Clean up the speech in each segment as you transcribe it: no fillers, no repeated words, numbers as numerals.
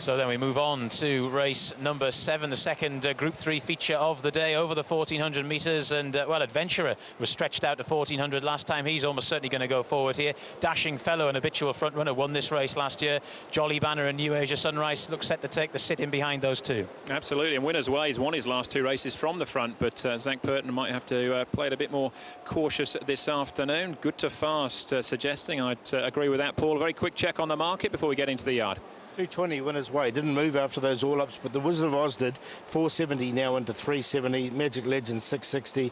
So then we move on to race number 7, the second Group 3 feature of the day over the 1400 metres. And, well, Adventurer was stretched out to 1400 last time. He's almost certainly going to go forward here. Dashing Fellow, an habitual front runner, won this race last year. Jolly Banner and New Asia Sunrise look set to take the sit-in behind those two. Absolutely, and Winner's Way, he's won his last 2 races from the front, but Zach Burton might have to play it a bit more cautious this afternoon. Good to fast, suggesting. I'd agree with that, Paul. A very quick check on the market before we get into the yard. 220 Winner's Way didn't move after those all-ups, but the Wizard of Oz did. 470 now into 370. Magic Legend 660.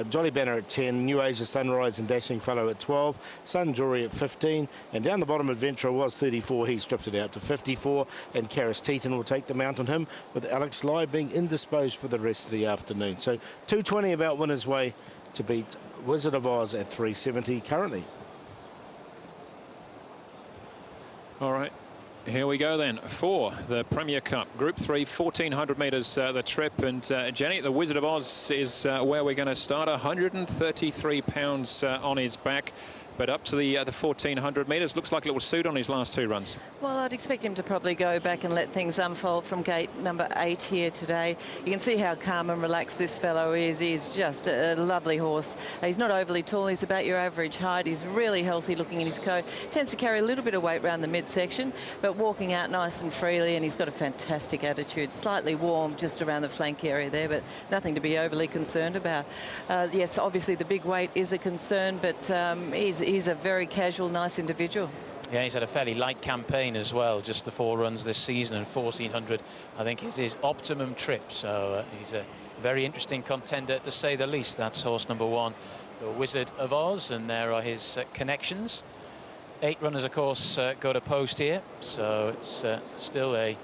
Jolly Banner at 10. New Asia Sunrise and Dashing Fellow at 12. Sun Jury at 15. And down the bottom, Adventurer was 34. He's drifted out to 54. And Karis Teton will take the mount on him, with Alex Lai being indisposed for the rest of the afternoon. So 220 about Winner's Way to beat Wizard of Oz at 370 currently. All right. Here we go then for the Premier Cup Group 3, 1400 metres the trip. And Jenny, the Wizard of Oz is where we're going to start. 133 pounds on his back, but up to the 1400 metres. Looks like it will suit on his last 2 runs. Well, I'd expect him to probably go back and let things unfold from gate number 8 here today. You can see how calm and relaxed this fellow is. He's just a lovely horse. He's not overly tall. He's about your average height. He's really healthy looking in his coat. Tends to carry a little bit of weight around the midsection, but walking out nice and freely, and he's got a fantastic attitude. Slightly warm just around the flank area there, but nothing to be overly concerned about. Yes, obviously the big weight is a concern, but he's a very casual, nice individual. Yeah, he's had a fairly light campaign as well, just the 4 runs this season, and 1400 I think is his optimum trip. So he's a very interesting contender to say the least. That's horse number 1, the Wizard of Oz, and there are his connections. 8 runners, of course, go to post here, so it's still a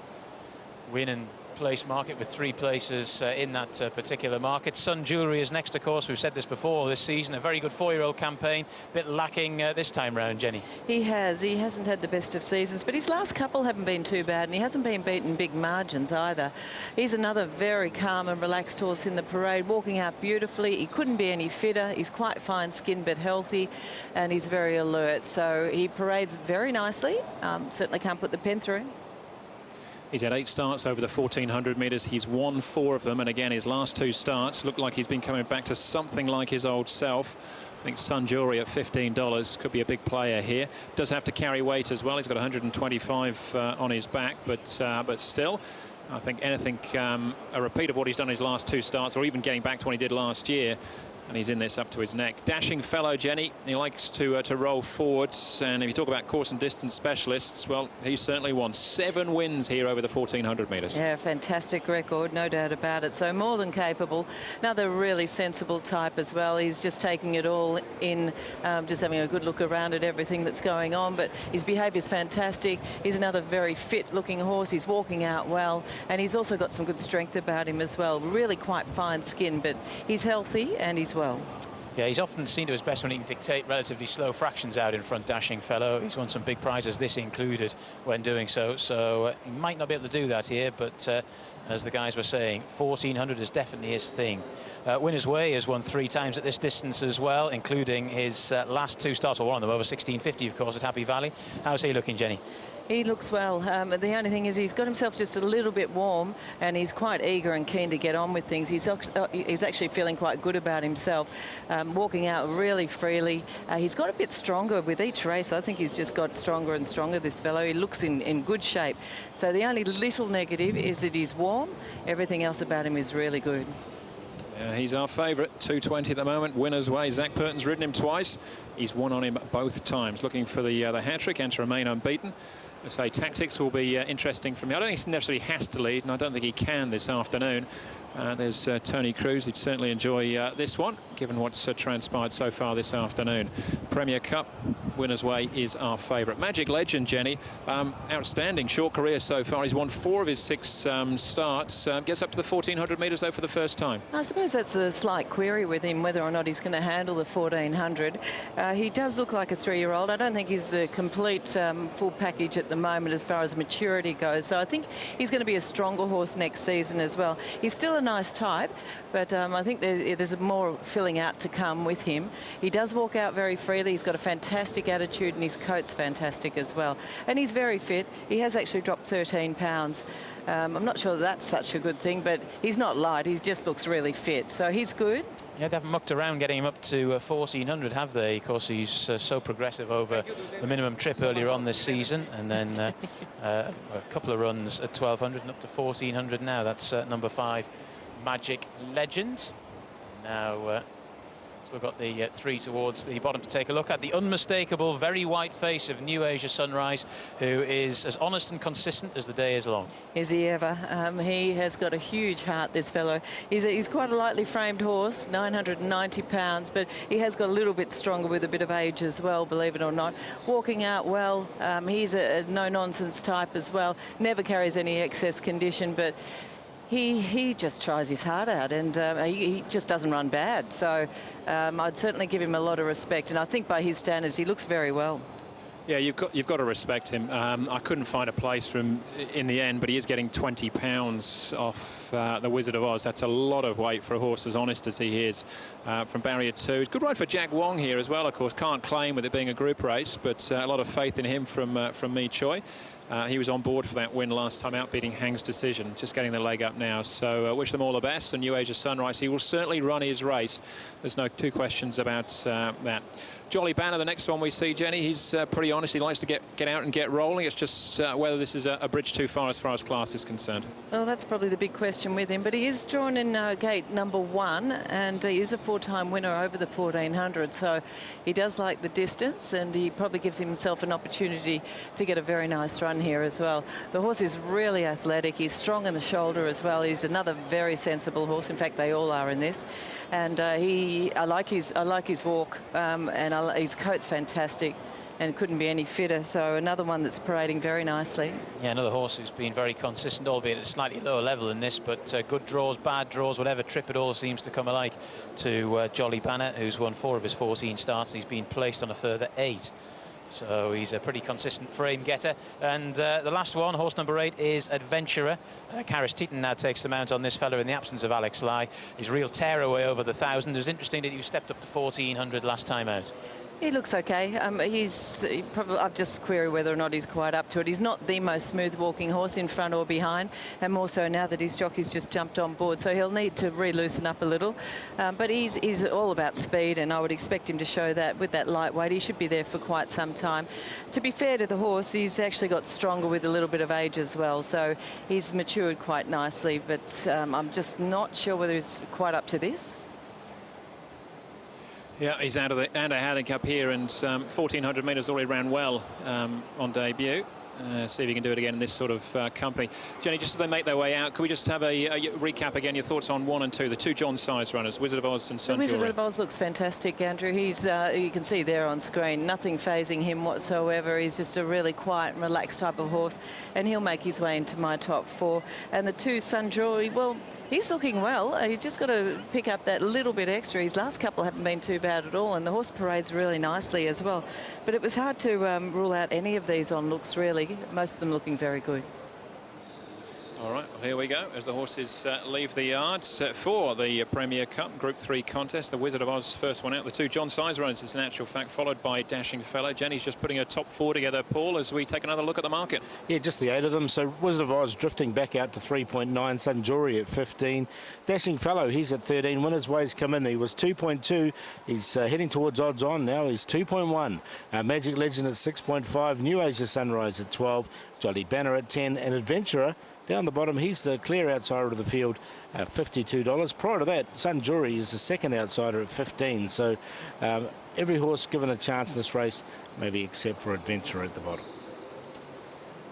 win and place market with 3 places in that particular market. Sun Jewelry is next, of course. We've said this before this season. A very good 4-year-old campaign. A bit lacking this time round, Jenny. He has. He hasn't had the best of seasons, but his last couple haven't been too bad, and he hasn't been beaten big margins either. He's another very calm and relaxed horse in the parade, walking out beautifully. He couldn't be any fitter. He's quite fine-skinned but healthy, and he's very alert. So he parades very nicely. Certainly can't put the pen through. He's had 8 starts over the 1400 metres. He's won 4 of them. And again, his last 2 starts look like he's been coming back to something like his old self. I think Sun Jewelry at $15 could be a big player here. Does have to carry weight as well. He's got 125 on his back, but still, I think anything, a repeat of what he's done his last 2 starts, or even getting back to what he did last year. And he's in this up to his neck. Dashing Fellow, Jenny, he likes to roll forwards. And if you talk about course and distance specialists, well, he's certainly won 7 wins here over the 1400 metres. Yeah, fantastic record, no doubt about it. So more than capable. Another really sensible type as well. He's just taking it all in, just having a good look around at everything that's going on. But his behaviour is fantastic. He's another very fit-looking horse. He's walking out well, and he's also got some good strength about him as well. Really quite fine skin, but he's healthy and he's well. Yeah, he's often seen to his best when he can dictate relatively slow fractions out in front, Dashing Fellow. He's won some big prizes, this included, when doing so. So he might not be able to do that here, but as the guys were saying, 1400 is definitely his thing. Winner's Way has won 3 times at this distance as well, including his last 2 starts, or one of them over 1650, of course, at Happy Valley. How's he looking, Jenny? He looks well. The only thing is he's got himself just a little bit warm, and he's quite eager and keen to get on with things. He's actually feeling quite good about himself, walking out really freely. He's got a bit stronger with each race. I think he's just got stronger and stronger, this fellow. He looks in good shape. So the only little negative is that he's warm. Everything else about him is really good. He's our favourite, 220 at the moment. Winner's Way. Zach Burton's ridden him twice. He's won on him both times, looking for the hat-trick and to remain unbeaten. I say tactics will be interesting for me. I don't think he necessarily has to lead, and I don't think he can this afternoon. There's Tony Cruz. He'd certainly enjoy this one, given what's transpired so far this afternoon. Premier Cup, Winner's Way is our favourite. Magic Legend, Jenny, outstanding short career so far. He's won 4 of his 6 starts. Gets up to the 1400 metres, though, for the first time. I suppose that's a slight query with him, whether or not he's going to handle the 1400. He does look like a 3-year-old. I don't think he's a complete full package at the moment as far as maturity goes. So I think he's going to be a stronger horse next season as well. He's still a nice type, but I think there's more filling out to come with him. He does walk out very freely. He's got a fantastic attitude, and his coat's fantastic as well. And he's very fit. He has actually dropped 13 pounds. I'm not sure that's such a good thing, but he's not light. He just looks really fit, so he's good. Yeah, they haven't mucked around getting him up to 1400, have they? Of course, he's so progressive over the minimum trip earlier on this season, and then a couple of runs at 1200 and up to 1400 now. That's number 5, Magic Legends. Now we've got the 3 towards the bottom to take a look at. The unmistakable, very white face of New Asia Sunrise, who is as honest and consistent as the day is long. Is he ever? He has got a huge heart, this fellow. He's quite a lightly framed horse, 990 pounds, but he has got a little bit stronger with a bit of age as well, believe it or not. Walking out well. He's a no-nonsense type as well. Never carries any excess condition, but he just tries his heart out, and he just doesn't run bad. So I'd certainly give him a lot of respect, and I think by his standards he looks very well. Yeah, you've got to respect him. I couldn't find a place for him in the end, but he is getting 20 pounds off the Wizard of Oz. That's a lot of weight for a horse as honest as he is. From barrier 2, good ride for Jack Wong here as well. Of course, can't claim with it being a group race, but a lot of faith in him from Mi Choi. He was on board for that win last time out, beating Hang's Decision, just getting the leg up now. So wish them all the best. And New Asia Sunrise, he will certainly run his race. There's no two questions about that. Jolly Banner, the next one we see, Jenny, he's pretty honest. He likes to get out and get rolling. It's just whether this is a bridge too far as class is concerned. Well, that's probably the big question with him. But he is drawn in gate number 1, and he is a 4-time winner over the 1400. So he does like the distance, and he probably gives himself an opportunity to get a very nice run here as well. The horse is really athletic. He's strong in the shoulder as well. He's another very sensible horse. In fact, they all are in this. And I like his walk, and his coat's fantastic and couldn't be any fitter. So another one that's parading very nicely. Yeah, another horse who's been very consistent, albeit at a slightly lower level than this, but good draws, bad draws, whatever trip, it all seems to come alike to Jolly Banner, who's won 4 of his 14 starts. He's been placed on a further 8. So he's a pretty consistent frame getter. And the last one, horse number 8, is Adventurer. Karis Teaton now takes the mount on this fella in the absence of Alex Lai. His real tear away over the 1,000. It was interesting that he stepped up to 1,400 last time out. He looks okay. I've just queried whether or not he's quite up to it. He's not the most smooth walking horse in front or behind, and more so now that his jockey's just jumped on board. So he'll need to re-loosen up a little. But he's all about speed, and I would expect him to show that with that lightweight. He should be there for quite some time. To be fair to the horse, he's actually got stronger with a little bit of age as well. So he's matured quite nicely, but I'm just not sure whether he's quite up to this. Yeah, he's out of the handicap here, and 1,400 metres already ran well on debut. See if he can do it again in this sort of company. Jenny, just as they make their way out, could we just have a recap again, your thoughts on 1 and 2, the 2 John Size runners, Wizard of Oz and Sun Jury? Wizard of Oz looks fantastic, Andrew. He's you can see there on screen, nothing phasing him whatsoever. He's just a really quiet and relaxed type of horse, and he'll make his way into my top 4. And the 2 Sun Jury, well, he's looking well. He's just got to pick up that little bit extra. His last couple haven't been too bad at all, and the horse parades really nicely as well. But it was hard to rule out any of these on looks, really. Most of them looking very good. All right, well, here we go as the horses leave the yards for the Premier Cup Group 3 contest. The Wizard of Oz first one out. The 2 John Size runners, as an actual fact, followed by Dashing Fella. Jenny's just putting her top 4 together, Paul, as we take another look at the market. Yeah, just the 8 of them. So Wizard of Oz drifting back out to 3.9. Sun Jury at 15. Dashing Fellow, he's at 13. Winner's Way's come in. He was 2.2. He's heading towards odds on now. He's 2.1. Magic Legend at 6.5. New Asia Sunrise at 12. Jolly Banner at 10. And Adventurer down the bottom, he's the clear outsider of the field, $52. Prior to that, Sun Jury is the second outsider at 15. So every horse given a chance in this race, maybe except for Adventurer at the bottom.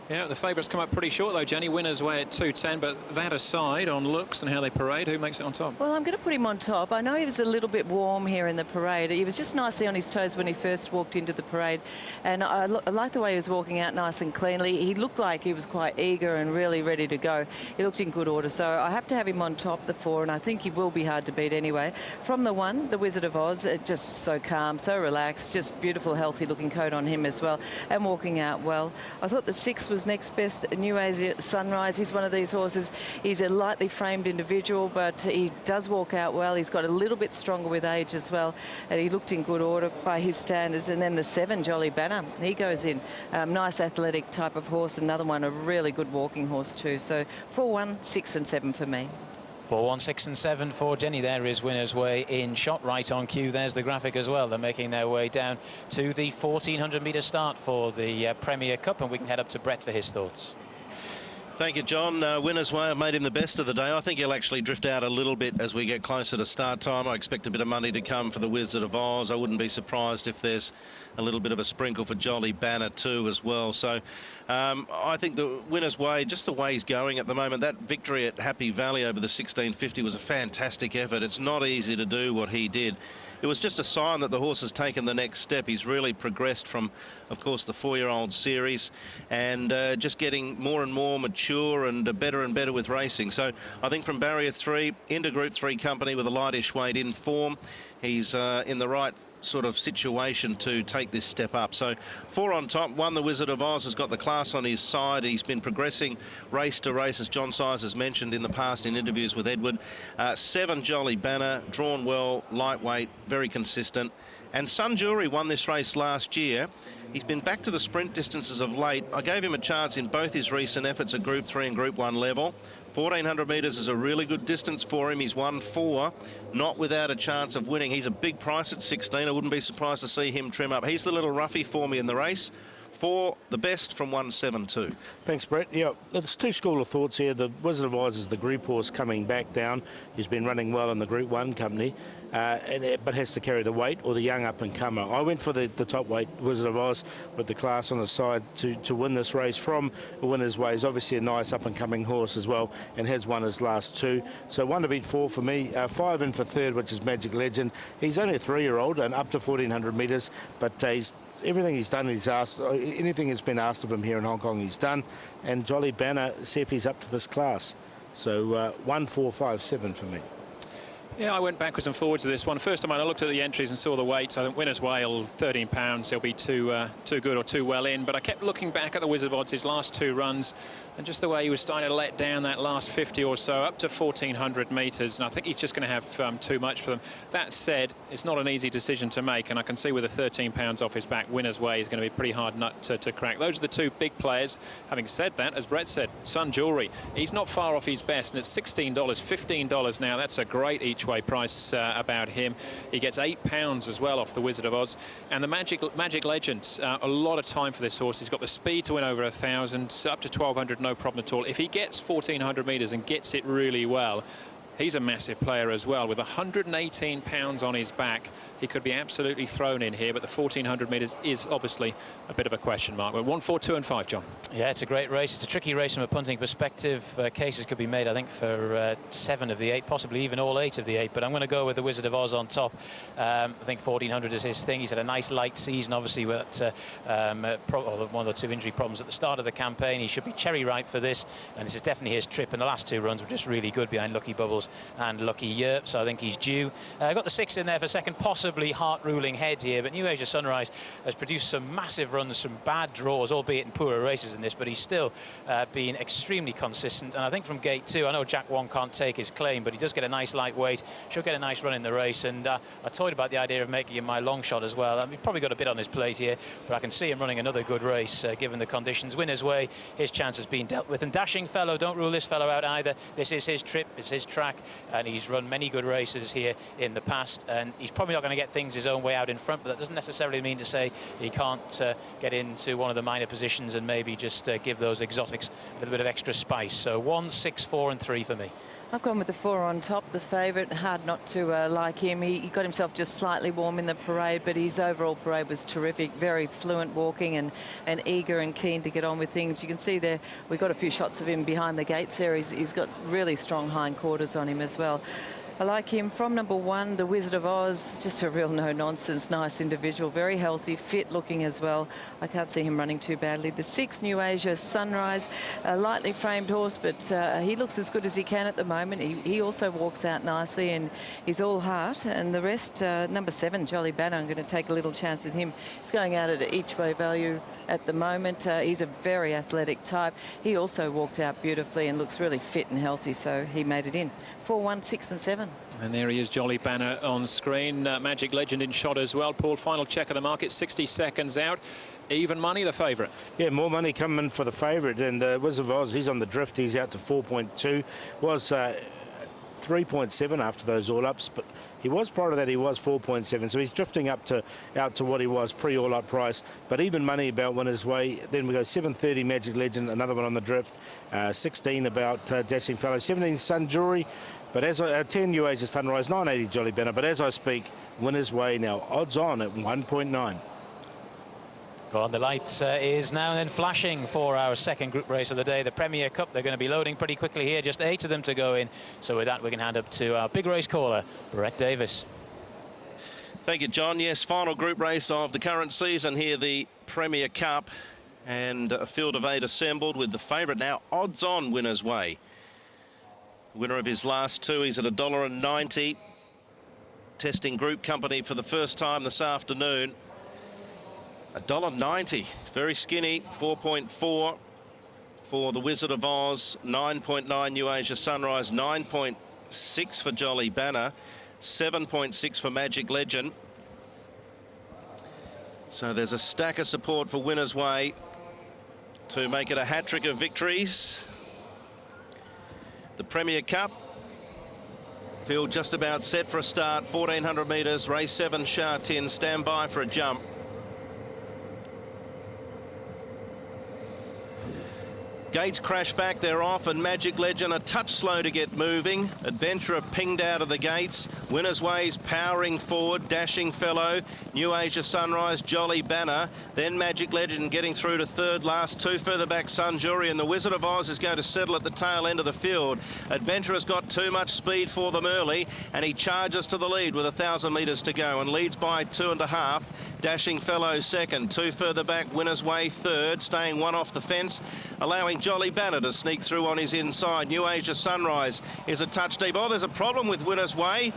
Yeah, the favourites come up pretty short, though, Jenny. Winner's way at 2.10, but that aside, on looks and how they parade, who makes it on top? Well, I'm going to put him on top. I know he was a little bit warm here in the parade. He was just nicely on his toes when he first walked into the parade, and I like the way he was walking out nice and cleanly. He looked like he was quite eager and really ready to go. He looked in good order, so I have to have him on top, the 4, and I think he will be hard to beat anyway. From the 1, the Wizard of Oz, just so calm, so relaxed, just beautiful, healthy-looking coat on him as well, and walking out well. I thought the 6 was was next best. New Asia Sunrise. He's one of these horses. He's a lightly framed individual, but he does walk out well. He's got a little bit stronger with age as well, and he looked in good order by his standards. And then the 7, Jolly Banner, he goes in. Nice athletic type of horse. Another one, a really good walking horse too. So 4, 1, 6 and 7 for me. 4, 1, 6 and 7 for Jenny. There is Winner's Way in shot right on cue. There's the graphic as well. They're making their way down to the 1400 metre start for the Premier Cup, and we can head up to Brett for his thoughts. Thank you, John. Winner's Way, I've made him the best of the day. I think he'll actually drift out a little bit as we get closer to start time. I expect a bit of money to come for the Wizard of Oz. I wouldn't be surprised if there's a little bit of a sprinkle for Jolly Banner too as well. So I think the Winner's Way, just the way he's going at the moment, that victory at Happy Valley over the 1650 was a fantastic effort. It's not easy to do what he did. It was just a sign that the horse has taken the next step. He's really progressed from, of course, the 4-year-old series, and just getting more and more mature and better with racing. So I think from Barrier 3 into Group 3 company with a lightish weight in form, he's in the right sort of situation to take this step up. So 4 on top. 1, the Wizard of Oz, has got the class on his side. He's been progressing race to race, as John Size has mentioned in the past in interviews with Edward. 7, Jolly Banner, drawn well, lightweight, very consistent. And Sun Jury won this race last year. He's been back to the sprint distances of late. I gave him a chance in both his recent efforts at Group 3 and Group 1 level. 1400 metres is a really good distance for him. He's won 4, not without a chance of winning. He's a big price at 16. I wouldn't be surprised to see him trim up. He's the little roughie for me in the race. 4, the best from 172. Thanks, Brett. Yeah, there's 2 school of thoughts here. The Wizard of Oz is the group horse coming back down. He's been running well in the Group 1 company, but has to carry the weight, or the young up-and-comer. I went for the top weight Wizard of Oz with the class on the side to win this race from Winner's Way. He's obviously a nice up-and-coming horse as well, and has won his last 2. So 1 to beat 4 for me. 5 in for third, which is Magic Legend. He's only a 3-year-old and up to 1400 metres, but everything he's done, he's asked, anything that's been asked of him here in Hong Kong, he's done. And Jolly Banner, see if he's up to this class. So 1, 4, 5, 7 for me. Yeah, I went backwards and forwards to this one. First time I looked at the entries and saw the weights. I think Winner's Way, £13. He'll be too good or too well in. But I kept looking back at the Wizard of Oz, his last 2 runs, and just the way he was starting to let down that last 50 or so, up to 1400 metres. And I think he's just going to have too much for them. That said, it's not an easy decision to make. And I can see with the £13 off his back, Winner's Way is going to be a pretty hard nut to crack. Those are the 2 big players. Having said that, as Brett said, Sun Jewelry, he's not far off his best. And it's $16, $15 now. That's a great each-way price about him. He gets £8 as well off the Wizard of Oz. And the Magic Legend, a lot of time for this horse. He's got the speed to win over 1,000, up to 1,200, no problem at all. If he gets 1,400 metres and gets it really well, he's a massive player as well. With 118 pounds on his back, he could be absolutely thrown in here, but the 1,400 metres is obviously a bit of a question mark. But 1, 4, 2 and 5, John. Yeah, it's a great race. It's a tricky race from a punting perspective. Cases could be made, I think, for 7 of the 8, possibly even all 8 of the 8. But I'm going to go with the Wizard of Oz on top. I think 1,400 is his thing. He's had a nice light season, obviously, with one or 2 injury problems at the start of the campaign. He should be cherry ripe for this, and this is definitely his trip. And the last 2 runs were just really good behind Lucky Bubbles and Lucky Yerp, so I think he's due. I got the 6 in there for second, possibly heart-ruling head here, but New Asia Sunrise has produced some massive runs, some bad draws, albeit in poorer races in this, but he's still been extremely consistent. And I think from gate 2, I know Jack Wong can't take his claim, but he does get a nice lightweight, should get a nice run in the race. And I toyed about the idea of making him my long shot as well. He's probably got a bit on his plate here, but I can see him running another good race given the conditions. Winner's Way, his chance has been dealt with. And Dashing Fellow, don't rule this fellow out either. This is his trip, it's his track, and he's run many good races here in the past, and he's probably not going to get things his own way out in front, but that doesn't necessarily mean to say he can't get into one of the minor positions and maybe just give those exotics a little bit of extra spice. So 1, 6, 4 and 3 for me. I've gone with the 4 on top, the favourite. Hard not to like him. He got himself just slightly warm in the parade, but his overall parade was terrific. Very fluent walking and eager and keen to get on with things. You can see there, we got a few shots of him behind the gates there. He's got really strong hindquarters on him as well. I like him from number 1, the Wizard of Oz. Just a real no-nonsense, nice individual, very healthy, fit looking as well. I can't see him running too badly. The 6, New Asia Sunrise, a lightly framed horse, but he looks as good as he can at the moment. He also walks out nicely and he's all heart. And the rest, number 7, Jolly Banner, I'm going to take a little chance with him. He's going out at each way value at the moment. He's a very athletic type. He also walked out beautifully and looks really fit and healthy, so he made it in. 4, 1, 6 and 7. And there he is, Jolly Banner on screen. Magic Legend in shot as well. Paul, final check of the market, 60 seconds out. Even money, the favourite. Yeah, more money coming for the favourite. And Wizard of Oz, he's on the drift. He's out to 4.2. Was 3.7 after those all-ups, but he was prior to that, he was 4.7. So he's drifting out to what he was pre-all-up price. But even money about Winner's Way. Then we go 7.30 Magic Legend, another one on the drift. 16 about Dashing Fellow. 17 Sun Jewelry. But as 10 New Asia Sunrise, 9.80 Jolly Banner. But as I speak, Winner's Way now odds on at 1.9. Go on, the light is now and then flashing for our second group race of the day, the Premier Cup. They're going to be loading pretty quickly here, just 8 of them to go in. So with that, we can hand up to our big race caller, Brett Davis. Thank you, John. Yes, final group race of the current season here, the Premier Cup, and a field of 8 assembled with the favourite now odds on Winner's Way. Winner of his last 2, he's at $1.90. Testing group company for the first time this afternoon. $1.90, very skinny. 4.4 for the Wizard of Oz, 9.9 New Asia Sunrise, 9.6 for Jolly Banner, 7.6 for Magic Legend. So there's a stack of support for Winner's Way to make it a hat-trick of victories. The Premier Cup field just about set for a start. 1,400 metres, race 7, Sha Tin, stand by for a jump. Gates crash back, they're off, and Magic Legend a touch slow to get moving. Adventurer pinged out of the gates. Winner's Way's powering forward. Dashing Fellow, New Asia Sunrise, Jolly Banner. Then Magic Legend getting through to third. Last 2 further back, Sun Jury, and the Wizard of Oz is going to settle at the tail end of the field. Adventurer's got too much speed for them early, and he charges to the lead with 1,000 metres to go and leads by 2.5. Dashing Fellow second. 2 further back, Winner's Way third, staying 1 off the fence, allowing Jolly Banner to sneak through on his inside. New Asia Sunrise is a touch deep. Oh, there's a problem with Winner's Way.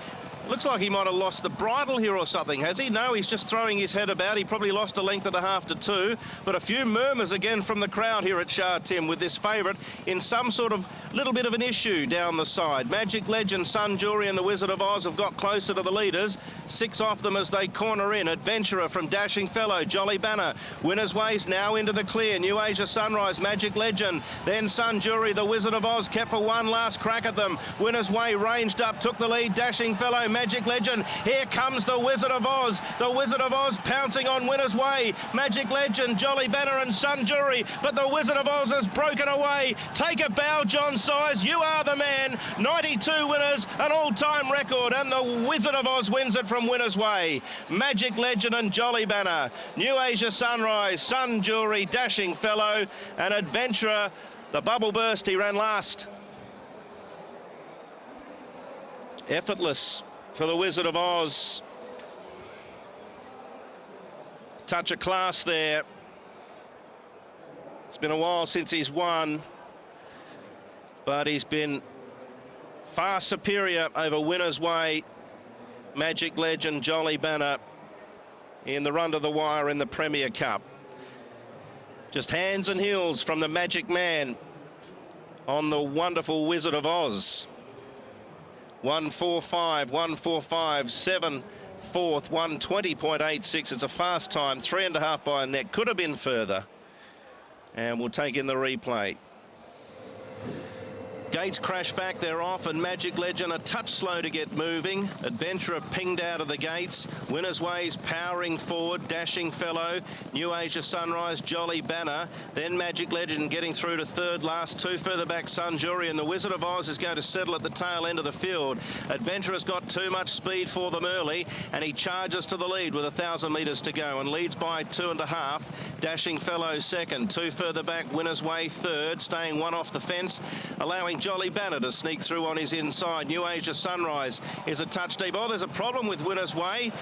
Looks like he might have lost the bridle here or something, has he? No, he's just throwing his head about. He probably lost a length and a half to 2. But a few murmurs again from the crowd here at Sha Tin with this favourite in some sort of little bit of an issue down the side. Magic Legend, Sun Jury and the Wizard of Oz have got closer to the leaders. 6 off them as they corner in. Adventurer from Dashing Fellow, Jolly Banner. Winner's Way's now into the clear. New Asia Sunrise, Magic Legend. Then Sun Jury, the Wizard of Oz kept for one last crack at them. Winner's Way ranged up, took the lead. Dashing Fellow, Magic Legend. Here comes the Wizard of Oz. The Wizard of Oz pouncing on Winner's Way. Magic Legend, Jolly Banner and Sun Jury. But the Wizard of Oz has broken away. Take a bow, John Size. You are the man. 92 winners, an all-time record. And the Wizard of Oz wins it from Winner's Way. Magic Legend and Jolly Banner. New Asia Sunrise, Sun Jury, Dashing Fellow and Adventurer. The bubble burst, he ran last. Effortless for the Wizard of Oz. Touch of class there. It's been a while since he's won, but he's been far superior over Winner's Way, Magic Legend, Jolly Banner in the run to the wire in the Premier Cup. Just hands and heels from the Magic Man on the wonderful Wizard of Oz. 145, 145, 7 fourth, 120.86. It's a fast time, 3.5 by a neck. Could have been further. And we'll take in the replay. Gates crash back, they're off, and Magic Legend a touch slow to get moving. Adventurer pinged out of the gates. Winner's Way's powering forward. Dashing Fellow, New Asia Sunrise, Jolly Banner. Then Magic Legend getting through to third. Last 2 further back, Sun Jury, and the Wizard of Oz is going to settle at the tail end of the field. Adventurer's got too much speed for them early, and he charges to the lead with 1,000 metres to go and leads by 2.5. Dashing Fellow second. 2 further back, Winner's Way third, staying 1 off the fence, allowing Jolly Banner to sneak through on his inside. New Asia Sunrise is a touch deep. Oh, there's a problem with Winner's Way.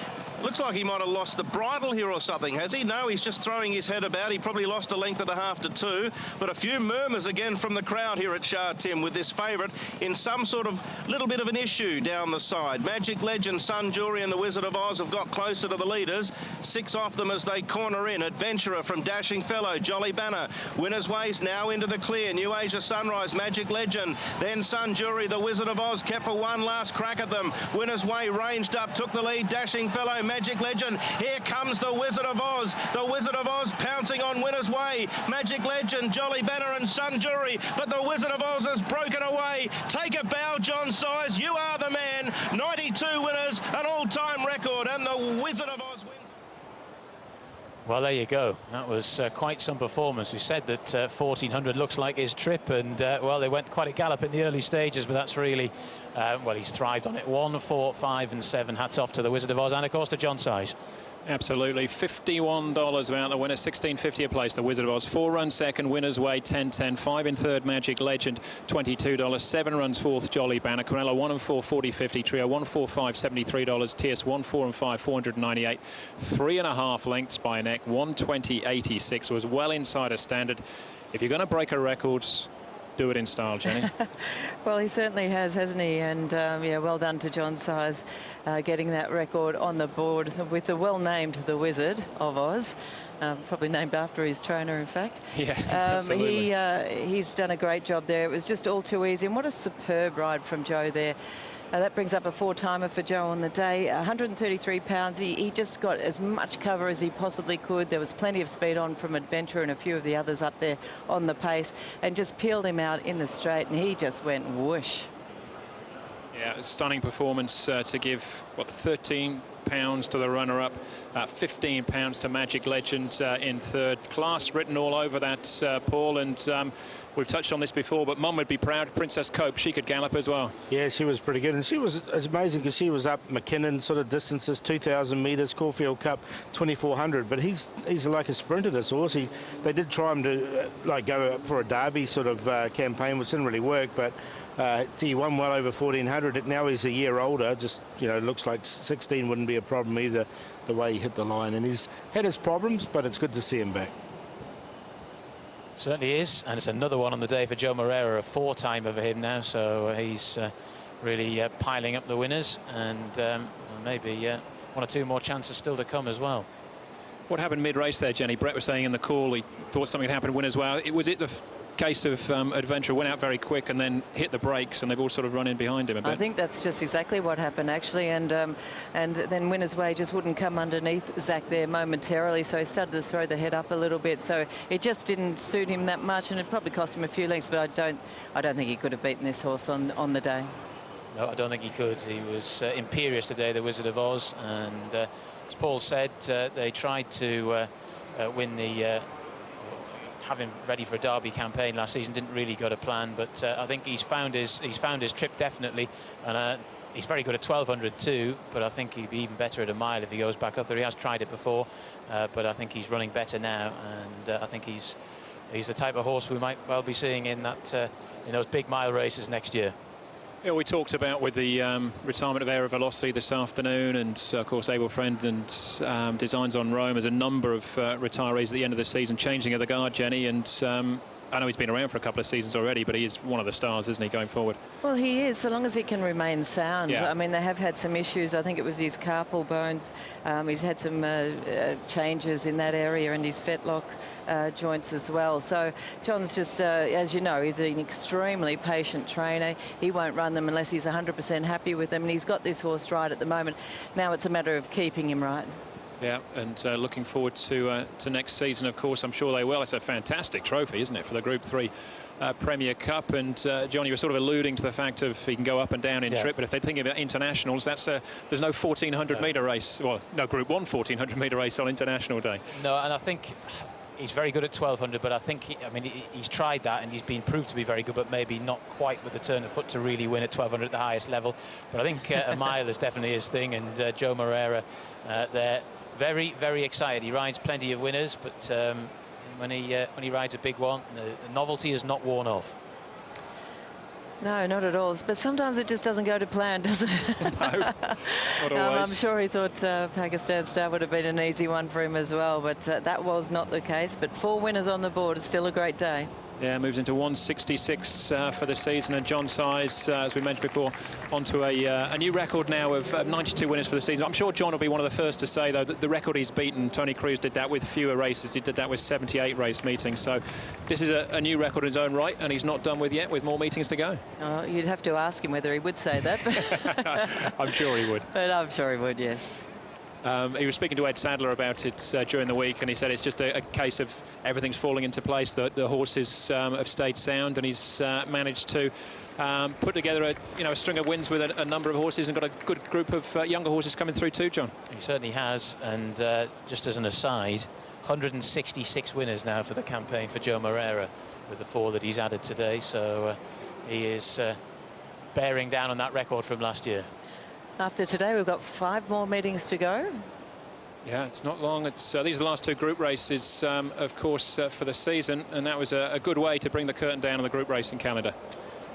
Looks like he might have lost the bridle here or something, has he? No, he's just throwing his head about. He probably lost a length and a half to 2. But a few murmurs again from the crowd here at Sha Tin with this favourite in some sort of little bit of an issue down the side. Magic Legend, Sun Jury and the Wizard of Oz have got closer to the leaders. 6 off them as they corner in. Adventurer from Dashing Fellow, Jolly Banner. Winner's Way's now into the clear. New Asia Sunrise, Magic Legend. Then Sun Jury, the Wizard of Oz kept for one last crack at them. Winner's Way ranged up, took the lead. Dashing Fellow, Magic Legend. Here comes the Wizard of Oz. The Wizard of Oz pouncing on Winner's Way. Magic Legend, Jolly Banner and Sun Jury. But the Wizard of Oz has broken away. Take a bow, John Size. You are the man. 92 winners, an all-time record. And the Wizard of Oz wins. Well, there you go. That was quite some performance. We said that 1400 looks like his trip, and well, they went quite a gallop in the early stages, but that's really well, he's thrived on it. 1, 4, 5 and 7. Hats off to the Wizard of Oz and of course to John Size. Absolutely. $51 about the winner, $16.50 a place. The Wizard of Oz. 4 runs second, Winner's Way, 10.10. 5 in third, Magic Legend, $22. 7 runs fourth, Jolly Banner. Corella 1 and 4, 40.50. Trio 1, 4, 5, $73. TS 1, 4 and 5, $498. 3.5 lengths by neck, 120.86. Was well inside a standard. If you're going to break a records, do it in style, Jenny. Well, he certainly has, hasn't he? And yeah, well done to John Size getting that record on the board with the well-named the Wizard of Oz. Probably named after his trainer, in fact. Yeah, absolutely. He's done a great job there. It was just all too easy. And what a superb ride from Joe there. That brings up a 4-timer for Joe on the day. 133 pounds. He just got as much cover as he possibly could. There was plenty of speed on from Adventure and a few of the others up there on the pace, and just peeled him out in the straight, and he just went whoosh. Yeah, stunning performance to give, what, 13 pounds to the runner-up, 15 pounds to Magic Legend in third. Class written all over that, Paul, and we've touched on this before, but Mum would be proud. Princess Cope, she could gallop as well. Yeah, she was pretty good, and it's amazing because she was up McKinnon sort of distances, 2,000 metres, Caulfield Cup 2,400, but he's like a sprinter, this horse. They did try him to like go for a derby sort of campaign, which didn't really work, but he won well over 1,400. Now he's a year older, just, you know, looks like 16 wouldn't be a problem either, the way he hit the line, and he's had his problems, but it's good to see him back. Certainly is, and it's another one on the day for Joe Moreira, a 4-timer for him now, so he's really piling up the winners, and maybe 1 or 2 more chances still to come as well. What happened mid-race there, Jenny? Brett was saying in the call he thought something had happened Winner's Way. Was it the case of Adventure went out very quick and then hit the brakes, and they've all sort of run in behind him a bit? I think that's just exactly what happened, actually, and then Winner's Way just wouldn't come underneath Zach there momentarily, so he started to throw the head up a little bit, so it just didn't suit him that much, and it probably cost him a few lengths, but I don't think he could have beaten this horse on the day. No, I don't think he could. He was imperious today, the Wizard of Oz, and as Paul said, they tried to win the have him ready for a derby campaign last season. Didn't really go to plan, but I think he's found his trip definitely, and he's very good at 1200 too, but I think he'd be even better at a mile if he goes back up there. He has tried it before, but I think he's running better now, and I think he's the type of horse we might well be seeing in that in those big mile races next year. Yeah, we talked about with the retirement of Air of Velocity this afternoon, and of course Abel Friend and Designs on Rome as a number of retirees at the end of the season, changing of the guard, Jenny, and I know he's been around for a couple of seasons already, but he is one of the stars, isn't he, going forward? Well, he is, so long as he can remain sound. Yeah. I mean, they have had some issues. I think it was his carpal bones. He's had some changes in that area, and his fetlock joints as well. So John's just, as you know, he's an extremely patient trainer. He won't run them unless he's 100% happy with them, and he's got this horse right at the moment. Now it's a matter of keeping him right. Yeah, and looking forward to next season, of course. I'm sure they will. It's a fantastic trophy, isn't it, for the Group 3 Premier Cup. And John, you were sort of alluding to the fact of he can go up and down in trip, but if they're thinking about internationals, there's no 1,400 metre race, well, no Group 1 1,400 metre race on International Day. No, and I think he's very good at 1,200, but I think he's tried that and he's been proved to be very good, but maybe not quite with the turn of foot to really win at 1,200 at the highest level. But I think a mile is definitely his thing, and Joe Moreira there. Very, very excited. He rides plenty of winners, but when he rides a big one, the novelty is not worn off. No, not at all. But sometimes it just doesn't go to plan, does it? No, not always. I'm sure he thought Pakistan Star would have been an easy one for him as well, but that was not the case. But 4 winners on the board is still a great day. Yeah, moves into 166 for the season, and John Size, as we mentioned before, onto a new record now of 92 winners for the season. I'm sure John will be one of the first to say, though, that the record he's beaten, Tony Cruz did that with fewer races. He did that with 78 race meetings. So this is a new record in his own right, and he's not done with yet, with more meetings to go. Oh, you'd have to ask him whether he would say that. I'm sure he would. But I'm sure he would, yes. He was speaking to Ed Sadler about it during the week, and he said it's just a case of everything's falling into place. The horses have stayed sound, and he's managed to put together a string of wins with a number of horses, and got a good group of younger horses coming through too, John. He certainly has, and just as an aside, 166 winners now for the campaign for Joe Moreira with the 4 that he's added today, so he is bearing down on that record from last year. After today, we've got 5 more meetings to go. Yeah, it's not long. It's these are the last 2 group races, of course, for the season, and that was a good way to bring the curtain down on the group racing calendar.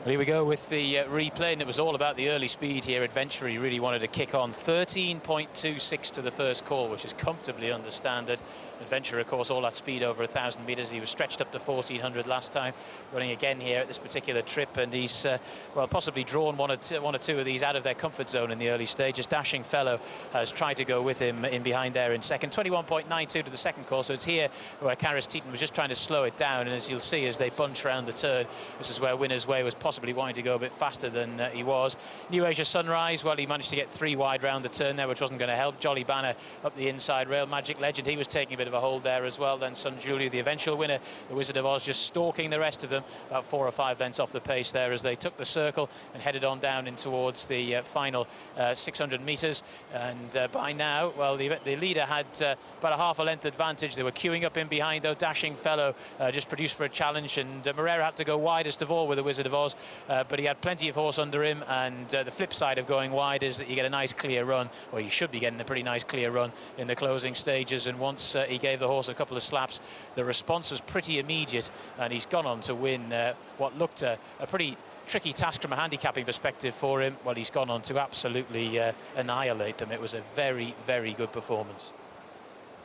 Well, here we go with the replay, and it was all about the early speed here. Adventure, he really wanted to kick on. 13.26 to the first call, which is comfortably under standard. Adventure, of course, all that speed over 1,000 metres. He was stretched up to 1,400 last time, running again here at this particular trip, and he's well, possibly drawn one or two of these out of their comfort zone in the early stages. Dashing Fellow has tried to go with him in behind there in second. 21.92 to the second call, so it's here where Karis Teton was just trying to slow it down, and as you'll see as they bunch around the turn, this is where Winner's Way was possibly wanting to go a bit faster than he was. New Asia Sunrise, well, he managed to get 3 wide round the turn there, which wasn't going to help. Jolly Banner up the inside rail. Magic Legend, he was taking a bit of a hold there as well. Then Sun Julia, the eventual winner, the Wizard of Oz, just stalking the rest of them, about 4 or 5 lengths off the pace there as they took the circle and headed on down in towards the final 600 metres. And by now, well, the leader had about a half a length advantage. They were queuing up in behind, though. Dashing Fellow just produced for a challenge, and Moreira had to go widest of all with the Wizard of Oz, but he had plenty of horse under him. And the flip side of going wide is that you get a nice clear run, or you should be getting a pretty nice clear run in the closing stages. And once he gave the horse a couple of slaps, the response was pretty immediate, and he's gone on to win what looked a pretty tricky task from a handicapping perspective for him. Well, he's gone on to absolutely annihilate them. It was a very, very good performance.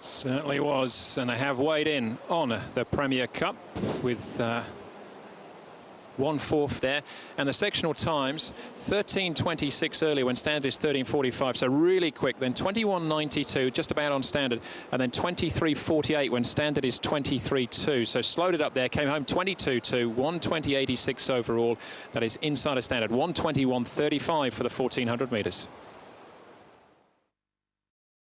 Certainly was, and they have weighed in on the Premier Cup with 1/4 there, and the sectional times 13.26 earlier when standard is 13.45, so really quick. Then 21.92 just about on standard, and then 23.48 when standard is 23.2, so slowed it up there, came home 22.2, 1:20.86 overall. That is inside of standard. 1:21.35 for the 1,400 metres.